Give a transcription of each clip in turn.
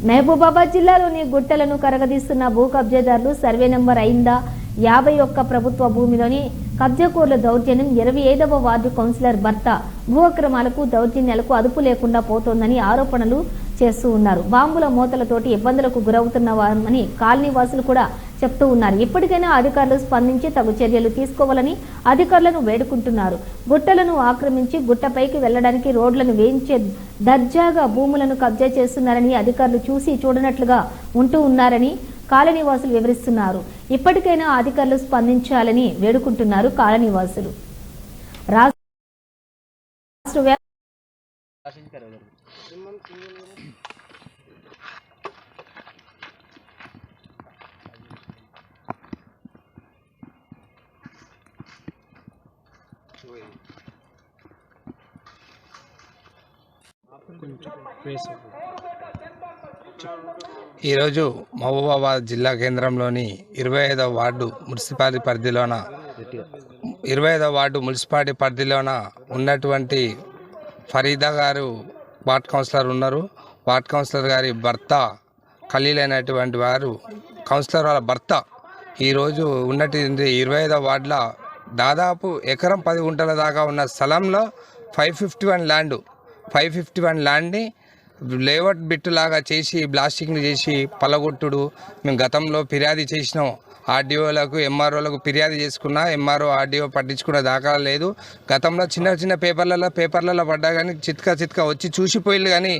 మహబూబాబాద్ జిల్లాలోని గుట్టలను కరగదీస్తున్న భూ కబ్జాదారులు survey number అయిందా 51 ప్రభుత్వ భూమిలోని కబ్జాకోర్ల దౌర్జన్యం 25వ వార్డు కౌన్సిలర్ భర్త భూ అక్రమాలకు దౌర్జన్యాలకు అదుపు లేకుండా పోతోందని ఆరోపణలు చేస్తూ ఉన్నారు. బాంబుల మోతలతోటి ఇబ్బందులకు గురవుతున్నవారని కాలనీ వాసులు కూడా చెప్తూ ఉన్నారు. ఇప్పటికైనా అధికారులు స్పందించి తగు చర్యలు తీసుకోవాలని అధికారులను వేడుకుంటున్నారు. గుట్టలను ఆక్రమించి గుట్టపైకి వెళ్లడానికి రోడ్లను వేయించే దర్జాగా భూములను కబ్జా చేస్తున్నారని అధికారులు చూసి చూడనట్లుగా ఉంటూ ఉన్నారని కాలనీవాసులు వివరిస్తున్నారు. ఇప్పటికైనా అధికారులు స్పందించాలని వేడుకుంటున్నారు కాలనీవాసులు. ఈరోజు మహబూబాబాద్ జిల్లా కేంద్రంలోని 25వ వార్డు మున్సిపాలిటీ పరిధిలోన ఉన్నటువంటి ఫరీదా గారు వార్డ్ కౌన్సిలర్ ఉన్నారు. వార్డ్ కౌన్సిలర్ గారి భర్త ఖలీల్ అయినటువంటి వారు కౌన్సిలర్ వాళ్ళ భర్త ఈరోజు ఉన్నటువంటి 25వ వార్డులో దాదాపు ఎకరం 10 గుంటల దాకా ఉన్న స్థలంలో 551 ల్యాండ్ని లేఅవుట్ బిట్టులాగా చేసి బ్లాస్టింగ్లు చేసి పలగొట్టుడు. మేము గతంలో ఫిర్యాదు చేసినాం, ఆర్డీఓలకు ఎంఆర్ఓలకు ఫిర్యాదు చేసుకున్నా, ఎంఆర్ఓ ఆర్డీఓ పట్టించుకున్న దాఖలా లేదు. గతంలో చిన్న పేపర్లలో పడ్డా కానీ చిత్కా వచ్చి చూసిపోయిళ్ళు. కానీ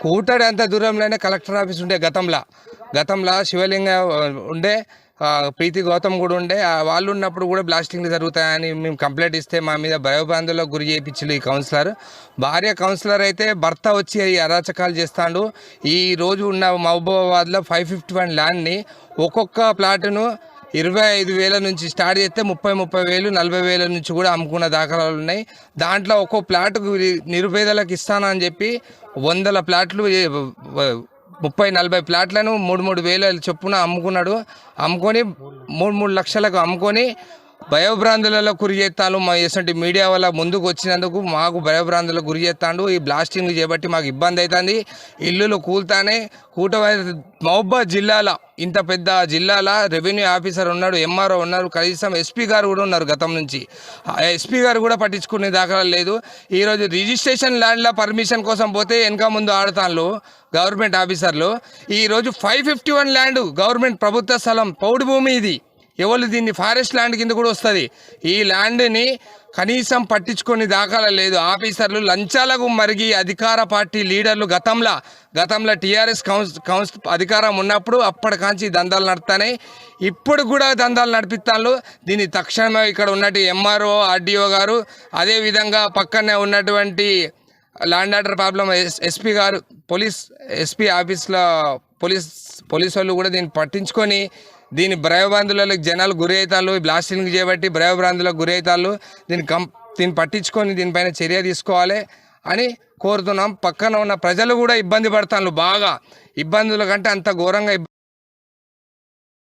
కూటడి అంత దూరంలోనే కలెక్టర్ ఆఫీస్ ఉండే గతంలో శివలింగ ఉండే, ప్రీతి గౌతమ్ కూడా ఉండే. వాళ్ళు ఉన్నప్పుడు కూడా బ్లాస్టింగ్లు జరుగుతాయని మేము కంప్లైంట్ ఇస్తే మా మీద భయభ్రాంతులకు గురి చేయించారు ఈ కౌన్సిలర్. భార్య కౌన్సిలర్ అయితే భర్త వచ్చి ఈ అరాచకాలు చేస్తాడు. ఈ రోజు ఉన్న మహబూబాబాద్లో 551 ల్యాండ్ని ఒక్కొక్క ప్లాటును 25,000 నుంచి స్టార్ట్ చేస్తే 30,000 40,000 నుంచి కూడా అమ్ముకున్న దాఖలాలు ఉన్నాయి. దాంట్లో ఒక్కో ప్లాటుకు నిరుపేదలకు ఇస్తానని చెప్పి 100 ప్లాట్లు 30-40 ప్లాట్లను 3,000 చొప్పున అమ్ముకొని 3 లక్షలకు అమ్ముకొని భయభ్రాంతులలో గురి చేస్తాను. మా ఎటువంటి మీడియా వల్ల ముందుకు వచ్చినందుకు మాకు భయభ్రాంతులకు గురి చేస్తాడు. ఈ బ్లాస్టింగ్ చేయబట్టి మాకు ఇబ్బంది అవుతుంది. ఇల్లులు కూల్తానే మహబూబాబాద్ జిల్లాలో, ఇంత పెద్ద జిల్లాలో రెవెన్యూ ఆఫీసర్ ఉన్నాడు, ఎంఆర్ఓ ఉన్నారు, కనీసం ఎస్పీ గారు కూడా ఉన్నారు. గతం నుంచి ఎస్పీ గారు కూడా పట్టించుకునే దాఖలా లేదు. ఈరోజు రిజిస్ట్రేషన్ ల్యాండ్లో పర్మిషన్ కోసం పోతే వెనక ముందు ఆడతాను గవర్నమెంట్ ఆఫీసర్లు. ఈరోజు 551 ల్యాండ్ గవర్నమెంట్ ప్రభుత్వ స్థలం, పౌడు భూమి. ఇది ఎవరు దీన్ని ఫారెస్ట్ ల్యాండ్ కింద కూడా వస్తుంది. ఈ ల్యాండ్ని కనీసం పట్టించుకొని దాఖలా లేదు. ఆఫీసర్లు లంచాలకు మరిగి అధికార పార్టీ లీడర్లు గతంలో టీఆర్ఎస్ అధికారం ఉన్నప్పుడు అప్పటికాంచి దందాలు నడుస్తాయి. ఇప్పుడు కూడా దందాలు నడిపిస్తాను. దీన్ని తక్షణమే ఇక్కడ ఉన్నట్టు ఎంఆర్ఓ ఆర్డీఓ గారు, అదేవిధంగా పక్కనే ఉన్నటువంటి ల్యాండ్ ఆర్డర్ ప్రాబ్లం ఎస్పీ గారు, ఎస్పీ ఆఫీస్లో పోలీస్ వాళ్ళు కూడా దీన్ని పట్టించుకొని దీని భయభ్రాంతులకు జనాలు గురి అవుతారు. బ్లాస్టింగ్ చేయబట్టి భయభ్రాంతులకు గురి అవుతారు. దీన్ని పట్టించుకొని దీనిపైన చర్య తీసుకోవాలి అని కోరుతున్నాం. పక్కన ఉన్న ప్రజలు కూడా ఇబ్బంది పడతారు. బాగా ఇబ్బందుల కంటే అంత ఘోరంగా